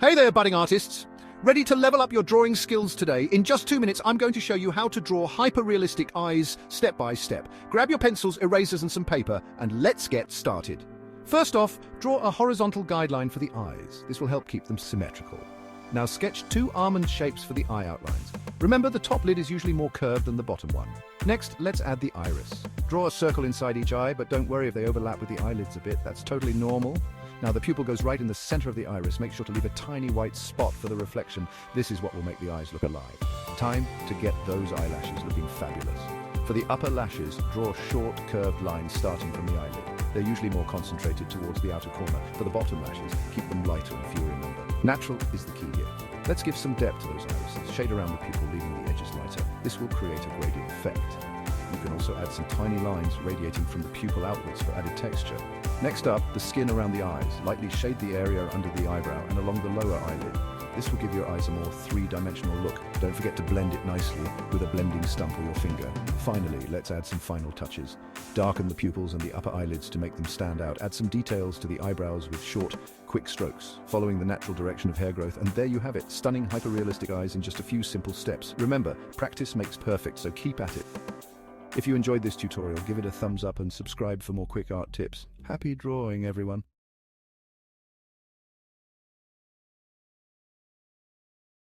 Hey there, budding artists! Ready to level up your drawing skills today? In just 2 minutes, I'm going to show you how to draw hyper-realistic eyes step by step. Grab your pencils, erasers and some paper, and let's get started. First off, draw a horizontal guideline for the eyes. This will help keep them symmetrical. Now sketch 2 almond shapes for the eye outlines. Remember, the top lid is usually more curved than the bottom one. Next, let's add the iris. Draw a circle inside each eye, but don't worry if they overlap with the eyelids a bit. That's totally normal. Now the pupil goes right in the center of the iris. Make sure to leave a tiny white spot for the reflection. This is what will make the eyes look alive. Time to get those eyelashes looking fabulous. For the upper lashes, draw short, curved lines starting from the eyelid. They're usually more concentrated towards the outer corner. For the bottom lashes, keep them lighter and fewer in number. Natural is the key here. Let's give some depth to those irises. Shade around the pupil, leaving the edges lighter. This will create a gradient effect. You can also add some tiny lines radiating from the pupil outwards for added texture. Next up, the skin around the eyes. Lightly shade the area under the eyebrow and along the lower eyelid. This will give your eyes a more three-dimensional look. Don't forget to blend it nicely with a blending stump or your finger. Finally, let's add some final touches. Darken the pupils and the upper eyelids to make them stand out. Add some details to the eyebrows with short, quick strokes, following the natural direction of hair growth. And there you have it, stunning hyper-realistic eyes in just a few simple steps. Remember, practice makes perfect, so keep at it. If you enjoyed this tutorial, give it a thumbs up and subscribe for more quick art tips. Happy drawing, everyone!